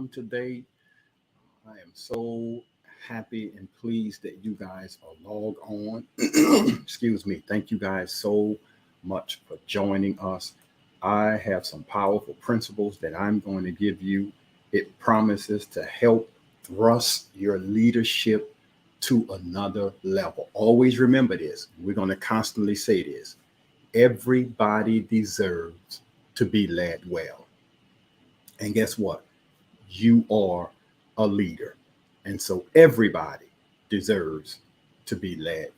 on today. I am so happy and pleased that you guys are logged on. Excuse me. Thank you guys so much for joining us. I have some powerful principles that I'm going to give you. It promises to help thrust your leadership to another level. Always remember this. We're going to constantly say this. Everybody deserves to be led well. And guess what? You are a leader. And so everybody deserves to be led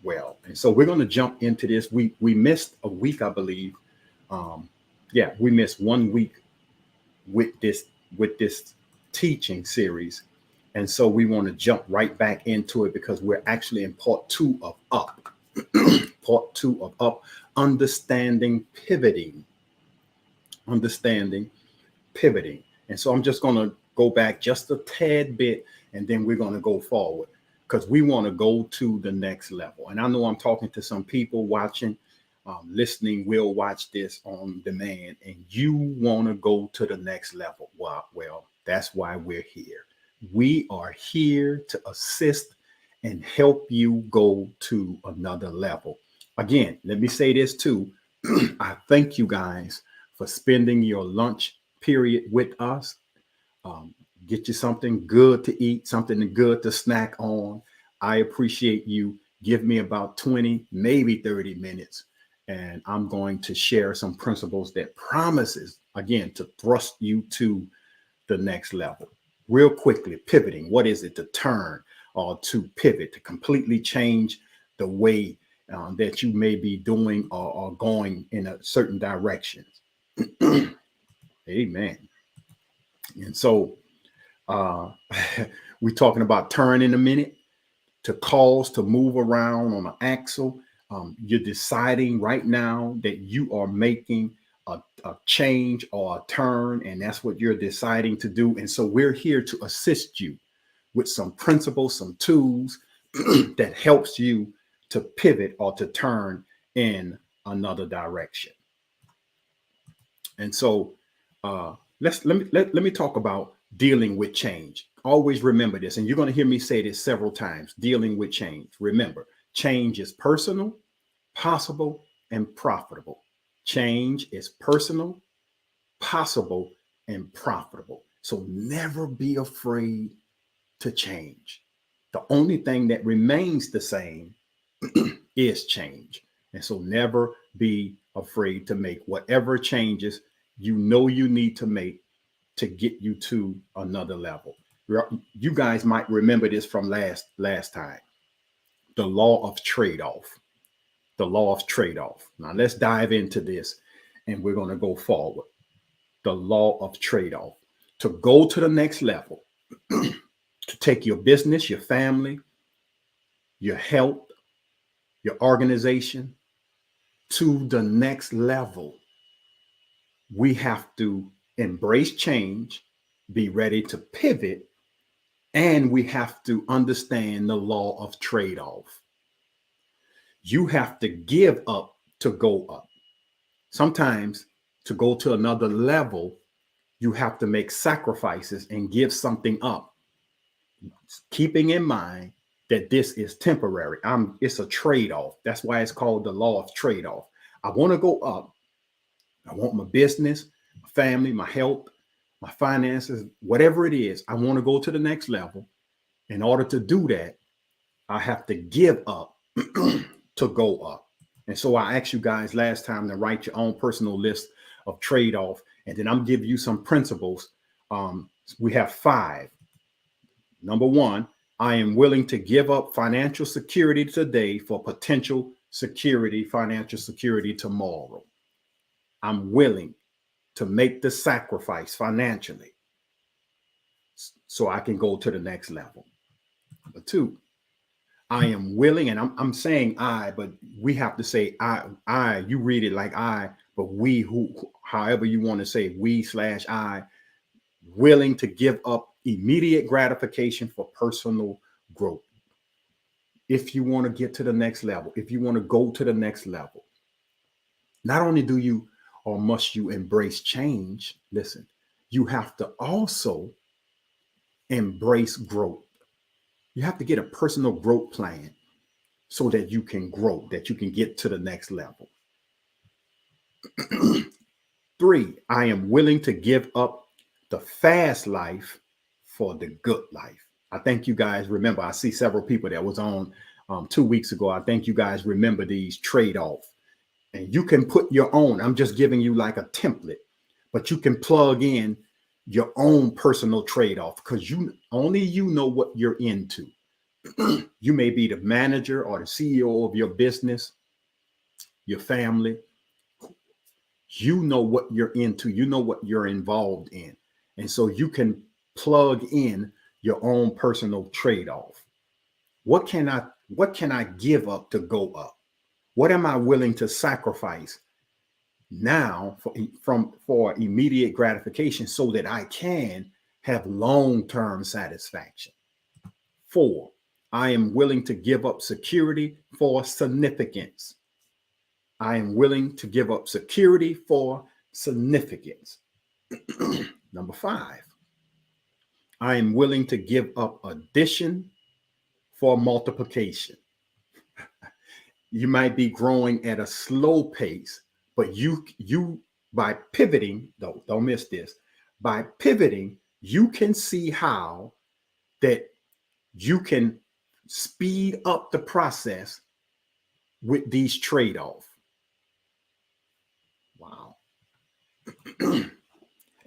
well. And so we're going to jump into this. We missed a week, I believe. Um, yeah, we missed 1 week with this teaching series. And so we want to jump right back into it because we're actually in part two of Up. Part two of Up, understanding pivoting. And so I'm just going to go back just a tad bit and then we're going to go forward because we want to go to the next level. And I know I'm talking to some people watching, listening, will watch this on demand, and you want to go to the next level. Well, that's why we're here. We are here to assist and help you go to another level. Again, let me say this too. I thank you guys for spending your lunch period with us. Um, get you something good to eat, something good to snack on. I appreciate you. Give me about 20, maybe 30 minutes, and I'm going to share some principles that promises, again, to thrust you to the next level. Real quickly, pivoting. What is it? To turn or to pivot, to completely change the way that you may be doing or going in a certain direction. Amen. And so uh, we're talking about turn in a minute, to cause to move around on an axle. You're deciding right now that you are making a change or a turn, and that's what you're deciding to do. And so we're here to assist you with some principles, some tools that helps you to pivot or to turn in another direction. And so let me talk about dealing with change. Always remember this, and you're going to hear me say this several times. Dealing with change. Remember, change is personal, possible, and profitable. Change is personal, possible, and profitable. So never be afraid to change. The only thing that remains the same is change. And so never be afraid to make whatever changes you know you need to make to get you to another level. You guys might remember this from last time. The law of trade-off. The law of trade-off. Now let's dive into this and we're going to go forward. The law of trade-off. To go to the next level, to take your business, your family, your health, your organization to the next level, we have to embrace change, be ready to pivot, and we have to understand the law of trade-off. You have to give up to go up. Sometimes to go to another level, you have to make sacrifices and give something up, keeping in mind that this is temporary. It's a trade-off. That's why it's called the law of trade-off. I want to go up. I want my business, my family, my health, my finances, whatever it is. I want to go to the next level. In order to do that, I have to give up to go up. And so I asked you guys last time to write your own personal list of trade-off, and then I'm giving you some principles. We have 5. Number 1, I am willing to give up financial security today for potential financial security tomorrow. I'm willing to make the sacrifice financially so I can go to the next level. Number 2, I am willing, and I'm saying I, but we have to say I, you read it like I, but we, however you want to say we/I, willing to give up immediate gratification for personal growth. If you want to get to the next level, if you want to go to the next level, not only do you or must you embrace change, listen, you have to also embrace growth. You have to get a personal growth plan so that you can grow, that you can get to the next level. 3, I am willing to give up the fast life for the good life. I think you guys remember, I see several people that was on 2 weeks ago. I think you guys remember these trade-offs. And you can put your own, I'm just giving you like a template, but you can plug in your own personal trade-off because you know what you're into. You may be the manager or the CEO of your business, your family. You know what you're into, you know what you're involved in. And so you can plug in your own personal trade-off. What can I give up to go up? What am I willing to sacrifice now for immediate gratification so that I can have long-term satisfaction? 4, I am willing to give up security for significance. I am willing to give up security for significance. Number 5, I am willing to give up addition for multiplication. You might be growing at a slow pace, but you by pivoting, don't miss this. By pivoting, you can see how that you can speed up the process with these trade-offs. Wow.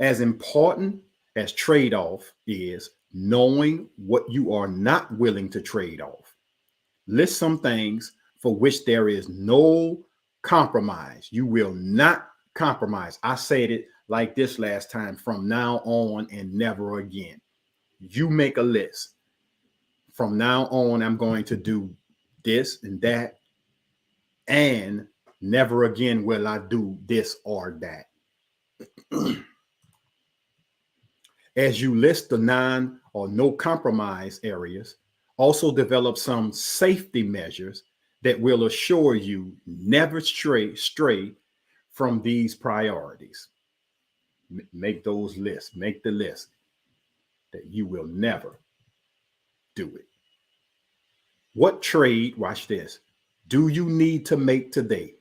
As important as trade-off is knowing what you are not willing to trade off. List some things for which there is no compromise. You will not compromise. I said it like this last time: from now on and never again. You make a list. From now on, I'm going to do this and that, and never again will I do this or that. As you list the non or no compromise areas, also develop some safety measures that will assure you never stray from these priorities. Make those lists, make the list that you will never do it. What trade, watch this, do you need to make today?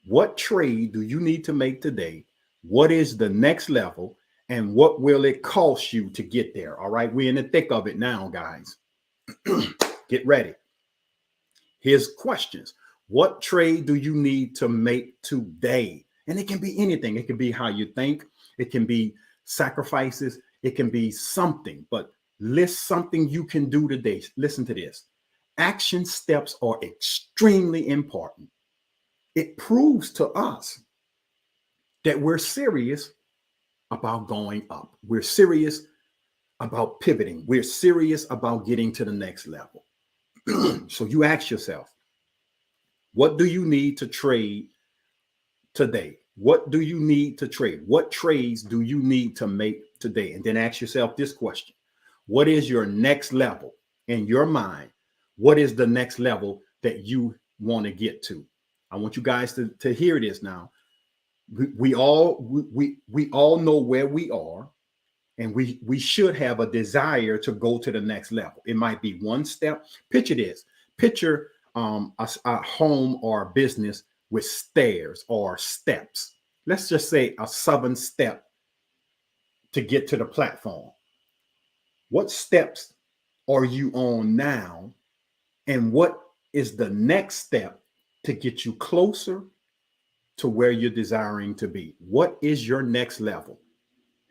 What trade do you need to make today? What is the next level? And what will it cost you to get there? All right, we're in the thick of it now, guys. Get ready. Here's questions. What trade do you need to make today? And it can be anything. It can be how you think. It can be sacrifices. It can be something, but list something you can do today. Listen to this. Action steps are extremely important. It proves to us that we're serious about going up. We're serious about pivoting. We're serious about getting to the next level. So you ask yourself, what do you need to trade today? What do you need to trade? What trades do you need to make today? And then ask yourself this question. What is your next level in your mind? What is the next level that you want to get to? I want you guys to hear this now. We all know where we are, and we should have a desire to go to the next level. It might be one step. Picture this. Picture a home or a business with stairs or steps. Let's just say a 7-step to get to the platform. What steps are you on now? And what is the next step to get you closer to where you're desiring to be? What is your next level?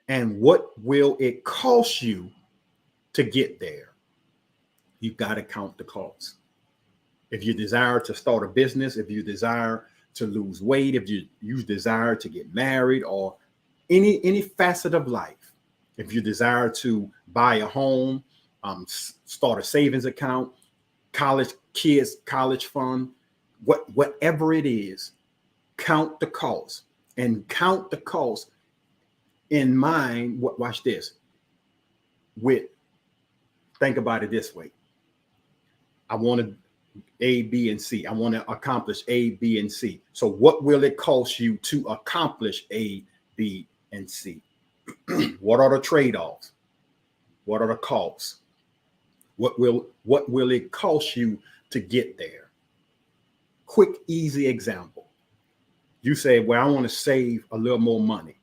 And what will it cost you to get there? You've got to count the cost. If you desire to start a business, if you desire to lose weight, if you desire to get married, or any facet of life, if you desire to buy a home, start a savings account, college fund, whatever it is, count the cost, and count the cost in mind. Watch this. Think about it this way. I want to A, B, and C. I want to accomplish A, B, and C. So what will it cost you to accomplish A, B, and C? What are the trade-offs? What are the costs? What will it cost you to get there? Quick, easy example. You say, well, I want to save a little more money.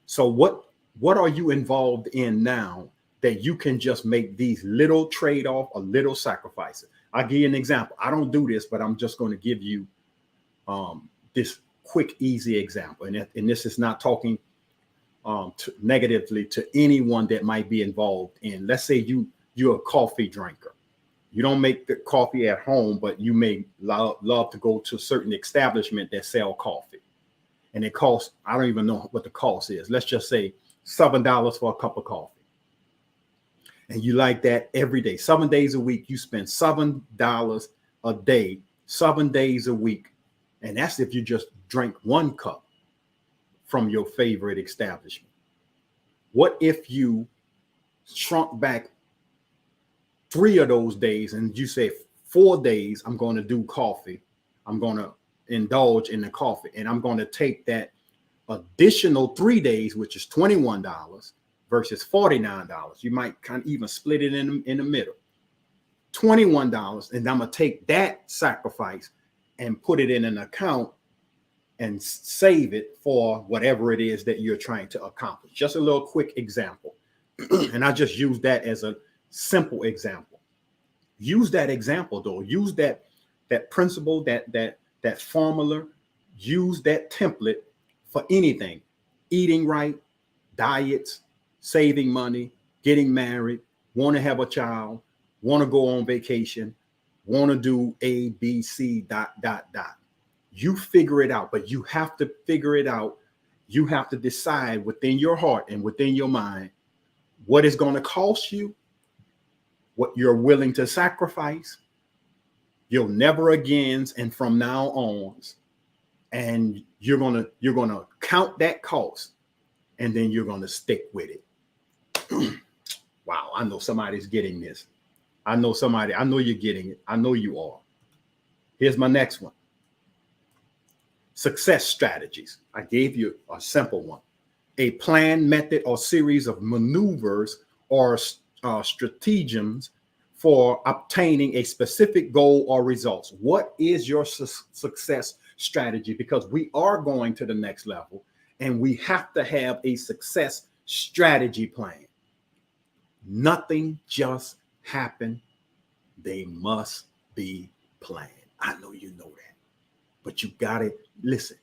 So what are you involved in now that you can just make these little trade-off or little sacrifices? I'll give you an example. I don't do this, but I'm just going to give you this quick, easy example. And this is not talking negatively to anyone that might be involved in. Let's say you're a coffee drinker. You don't make the coffee at home, but you may love to go to a certain establishment that sell coffee. And it costs, I don't even know what the cost is. Let's just say $7 for a cup of coffee. And you like that every day. 7 days a week, you spend $7 a day, 7 days a week. And that's if you just drink one cup from your favorite establishment. What if you shrunk back 3 of those days and you say 4 days, I'm going to do coffee. I'm going to indulge in the coffee, and I'm going to take that additional 3 days, which is $21 versus $49. You might kind of even split it in the middle. $21, and I'm going to take that sacrifice and put it in an account and save it for whatever it is that you're trying to accomplish. Just a little quick example. And I just use that as a simple example. Use that example though. Use that principle, that formula. Use that template for anything. Eating right, diets, saving money, getting married, want to have a child, want to go on vacation, want to do A, B, C, ... You figure it out, but you have to figure it out. You have to decide within your heart and within your mind what is going to cost you, what you're willing to sacrifice. You'll never agains, and from now on, and you're gonna count that cost, and then you're gonna stick with it. Wow, I know somebody's getting this. I know you're getting it. I know you are. Here's my next one. Success strategies. I gave you a simple one. A plan, method, or series of maneuvers or stratagems for obtaining a specific goal or results. What is your success strategy? Because we are going to the next level and we have to have a success strategy plan. Nothing just happened. They must be planned. I know you know that, but you got to listen.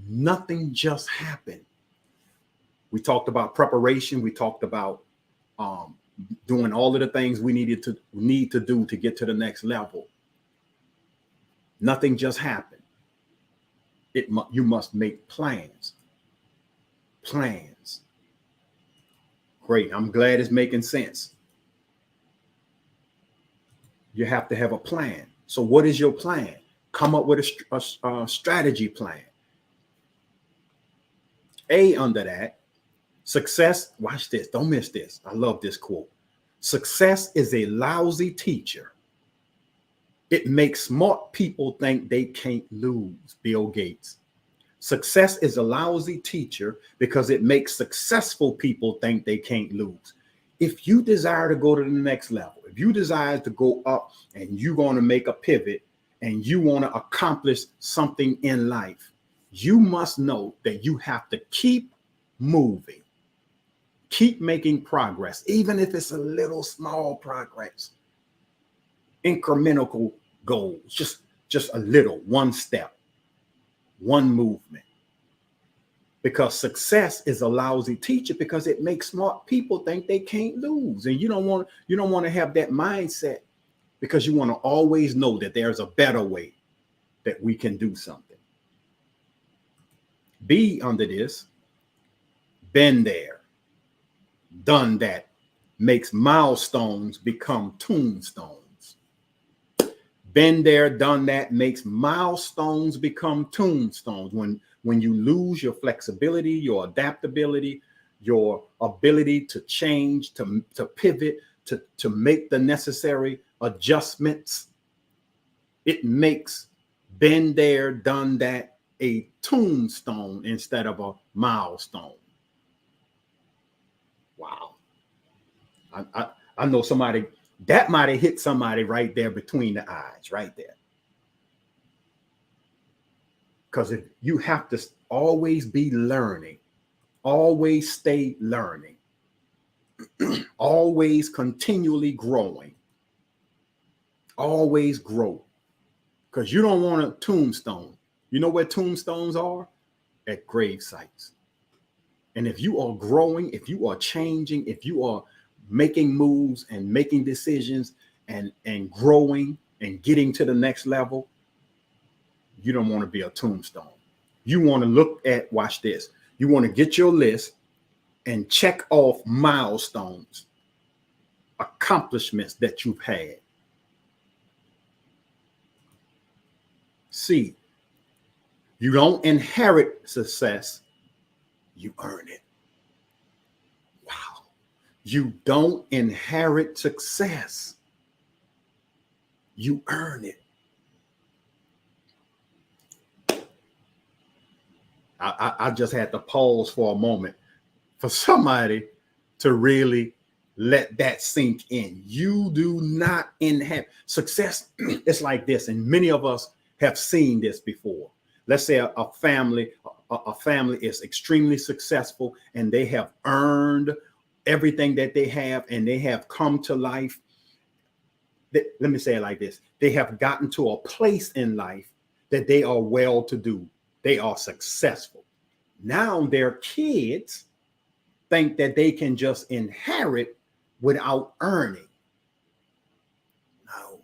Nothing just happened. We talked about preparation. We talked about doing all of the things we need to do to get to the next level. Nothing just happened. You must make plans. Plans. Great. I'm glad it's making sense. You have to have a plan. So what is your plan? Come up with a strategy plan. A under that, success, watch this, don't miss this. I love this quote. Success is a lousy teacher. It makes smart people think they can't lose. Bill Gates. Success is a lousy teacher because it makes successful people think they can't lose. If you desire to go to the next level, if you desire to go up and you're going to make a pivot and you want to accomplish something in life, you must know that you have to keep moving. Keep making progress, even if it's a little small progress. Incremental goals, just a little, one step, one movement. Because success is a lousy teacher because it makes smart people think they can't lose. And you don't want to have that mindset because you want to always know that there's a better way that we can do something. B under this, been there, done that, makes milestones become tombstones. Been there, done that, makes milestones become tombstones. When you lose your flexibility, your adaptability, your ability to change, to pivot, to make the necessary adjustments, it makes been there, done that a tombstone instead of a milestone. Wow. I know somebody that might have hit somebody right there between the eyes, right there. Because if you have to always be learning, always stay learning, always continually growing, always grow. Because you don't want a tombstone. You know where tombstones are? At grave sites. And if you are growing, if you are changing, if you are making moves and making decisions and growing and getting to the next level, you don't want to be a tombstone. You want to look at, watch this. You want to get your list and check off milestones, accomplishments that you've had. See, you don't inherit success, you earn it. Wow. You don't inherit success, you earn it. I just had to pause for a moment for somebody to really let that sink in. You do not inherit success. It's like this, and many of us have seen this before. Let's say a family is extremely successful and they have earned everything that they have and they have come to life. Let me say it like this. They have gotten to a place in life that they are well to do. They are successful. Now their kids think that they can just inherit without earning. No,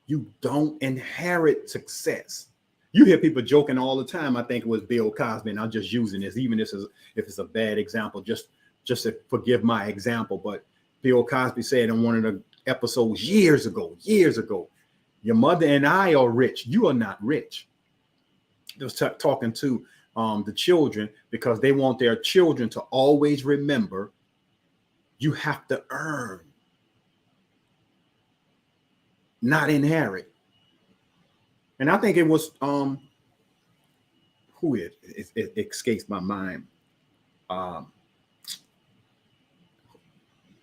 you don't inherit success. You hear people joking all the time. I think it was Bill Cosby, and I'm just using this, even if it's a bad example, just to forgive my example. But Bill Cosby said in one of the episodes years ago, your mother and I are rich. You are not rich. He was talking to the children because they want their children to always remember you have to earn, not inherit. And I think it was who it escapes my mind.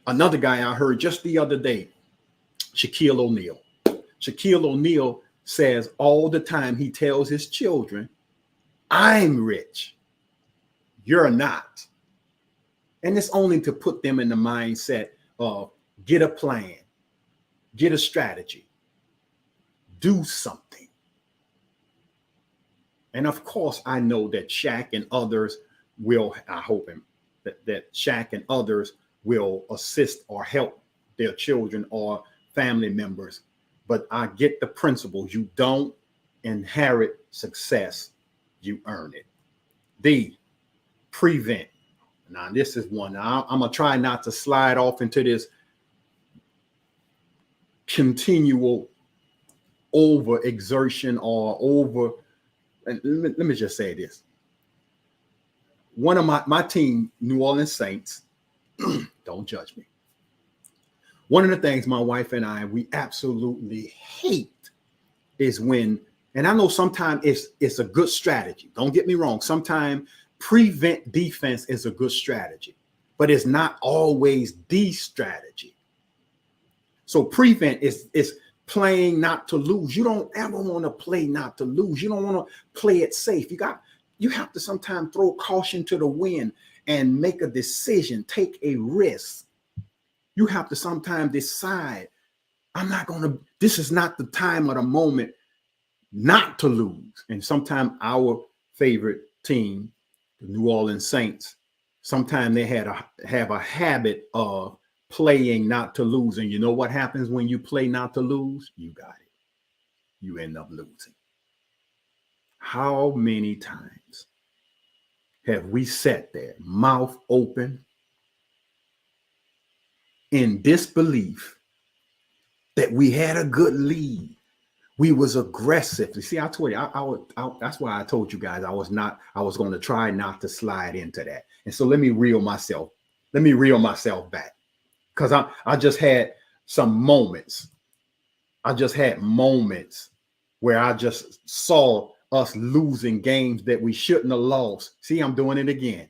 Another guy I heard just the other day, Shaquille O'Neal. Shaquille O'Neal says all the time, he tells his children, I'm rich, you're not. And it's only to put them in the mindset of get a plan, get a strategy, do something. And of course, I know that Shaq and others will, I hope that Shaq and others will assist or help their children or family members. But I get the principle. You don't inherit success, you earn it. D, prevent. Now, this is one. I'm going to try not to slide off into this continual overexertion or over. And let me just say this. One of my team, New Orleans Saints, don't judge me. One of the things my wife and I, we absolutely hate is when, and I know sometimes it's a good strategy. Don't get me wrong. Sometimes prevent defense is a good strategy, but it's not always the strategy. So prevent is playing not to lose. You don't ever want to play not to lose. You don't want to play it safe. You have to sometimes throw caution to the wind and make a decision, take a risk. You have to sometimes decide, this is not the time or the moment not to lose. And sometimes our favorite team, the New Orleans Saints, sometimes they have a habit of playing not to lose. And you know what happens when you play not to lose? You got it. You end up losing. How many times have we sat there, mouth open, in disbelief that we had a good lead? We was aggressive. You see, I told you, that's why I told you guys I was going to try not to slide into that. And so let me reel myself back. Because I just had some moments. I just had moments where I just saw us losing games that we shouldn't have lost. See, I'm doing it again.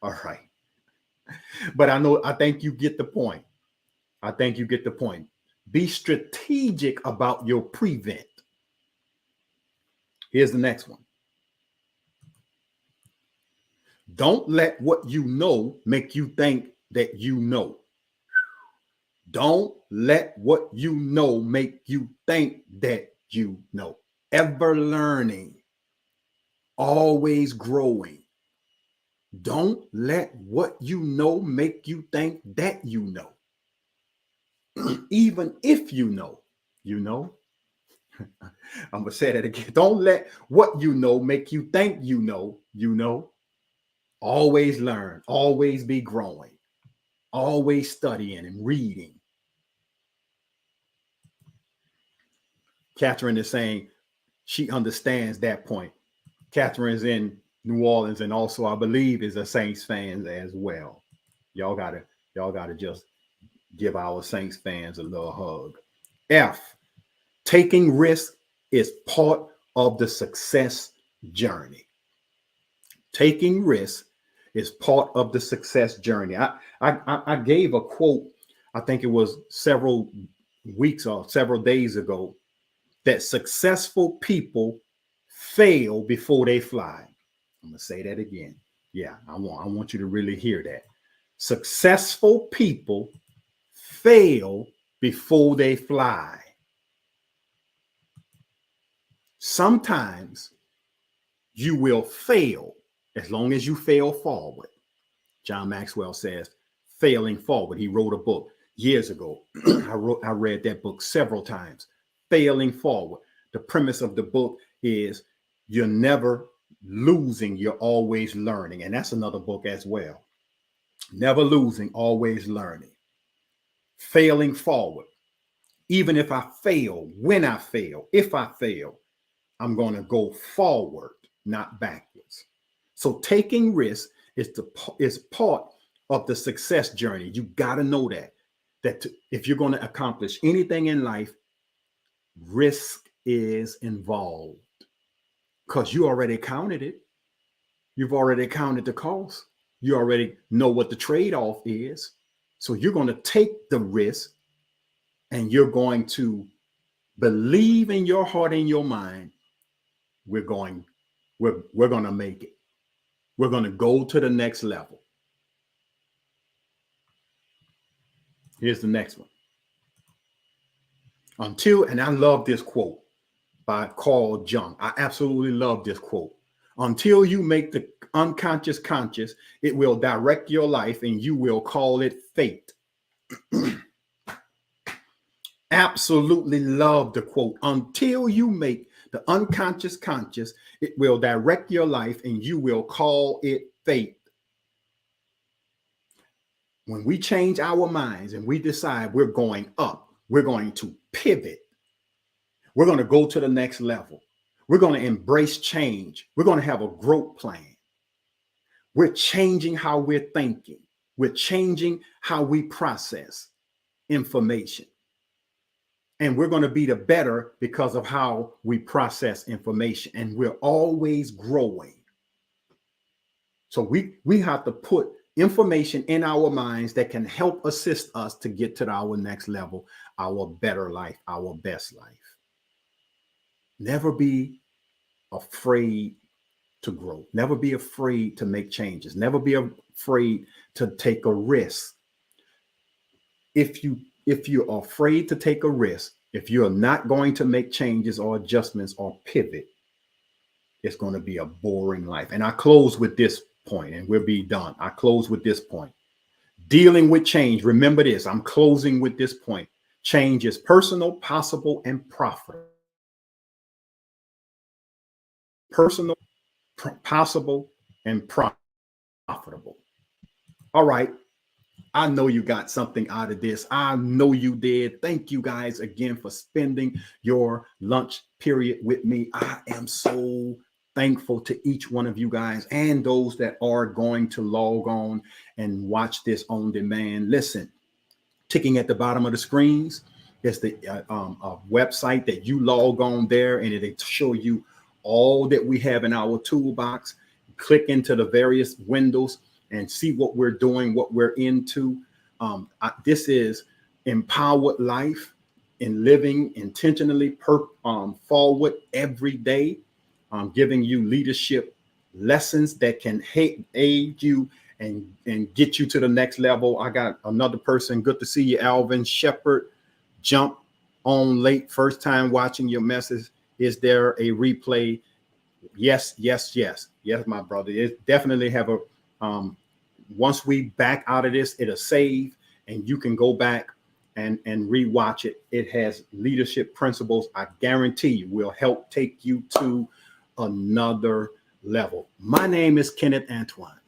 All right. But I think you get the point. I think you get the point. Be strategic about your prevent. Here's the next one. Don't let what you know make you think that you know. Don't let what you know make you think that you know. Ever learning, always growing. Don't let what you know make you think that you know. Even if you know, you know. I'm going to say that again. Don't let what you know make you think you know, you know. Always learn, always be growing, always studying and reading. Catherine is saying she understands that point. Catherine's in New Orleans and also, I believe, is a Saints fan as well. Y'all gotta just give our Saints fans a little hug. F, taking risks is part of the success journey. Taking risks is part of the success journey. I gave a quote, I think it was several weeks or several days ago, that successful people fail before they fly. I'm gonna say that again. Yeah, I want you to really hear that. Successful people fail before they fly. Sometimes you will fail as long as you fail forward. John Maxwell says, failing forward. He wrote a book years ago. I read that book several times. Failing forward. The premise of the book is you're never losing, you're always learning. And that's another book as well. Never losing, always learning. Failing forward. Even if I fail, when I fail, if I fail, I'm going to go forward, not backwards. So taking risks is part of the success journey. You got to know that if you're going to accomplish anything in life, risk is involved because you already counted it. You've already counted the cost. You already know what the trade-off is. So you're going to take the risk and you're going to believe in your heart and your mind. We're going to make it. We're going to go to the next level. Here's the next one. And I love this quote by Carl Jung. I absolutely love this quote. Until you make the unconscious conscious, it will direct your life and you will call it fate. Absolutely love the quote. Until you make the unconscious conscious, it will direct your life and you will call it fate. When we change our minds and we decide we're going up, we're going to pivot. We're going to go to the next level. We're going to embrace change. We're going to have a growth plan. We're changing how we're thinking. We're changing how we process information. And we're going to be the better because of how we process information. And we're always growing. So we have to put information in our minds that can help assist us to get to our next level, our better life, our best life. Never be afraid to grow. Never be afraid to make changes. Never be afraid to take a risk. If you're afraid to take a risk, if you're not going to make changes or adjustments or pivot, it's going to be a boring life. And I close with this point and we'll be done. I close with this point. Dealing with change. Remember this. I'm closing with this point. Change is personal, possible, and profitable. Personal, possible, and profitable. All right. I know you got something out of this. I know you did. Thank you guys again for spending your lunch period with me. I am so thankful to each one of you guys and those that are going to log on and watch this on demand. Listen, ticking at the bottom of the screens is the website that you log on there, and it'll show you all that we have in our toolbox. Click into the various windows and see what we're doing, what we're into. This is Empowered Life in living intentionally forward every day, giving you leadership lessons that can aid you and get you to the next level. I got another person. Good to see you, Alvin Shepherd. Jump on late, first time watching your message. Is there a replay? Yes, yes, yes, yes, my brother. It definitely have a once we back out of this, it'll save and you can go back and rewatch it. It has leadership principles. I guarantee you will help take you to another level. My name is Kenneth Antoine,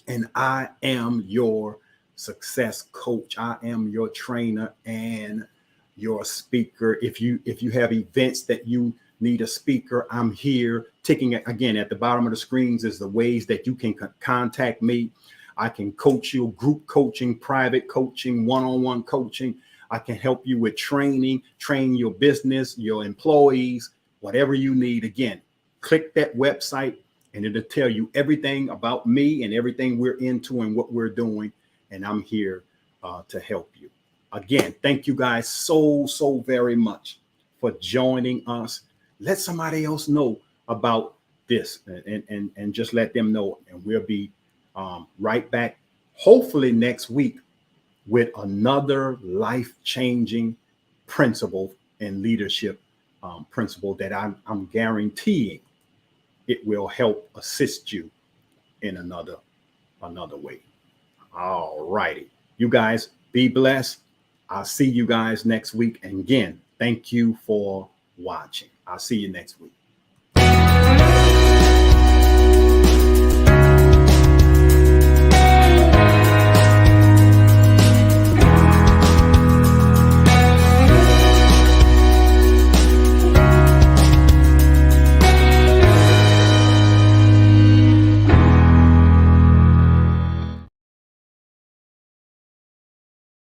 and I am your success coach. I am your trainer and your speaker. If you have events that you need a speaker, I'm here. Ticking again at the bottom of the screens is the ways that you can contact me. I can coach you, group coaching, private coaching, one-on-one coaching. I can help you with training, train your business, your employees, whatever you need. Again, click that website and it'll tell you everything about me and everything we're into and what we're doing. And I'm here to help you. Again, thank you guys so very much for joining us. Let somebody else know about this and just let them know. And we'll be right back, hopefully next week, with another life-changing principle and leadership principle that I'm guaranteeing it will help assist you in another way. All righty. You guys be blessed. I'll see you guys next week. And again, thank you for watching. I'll see you next week.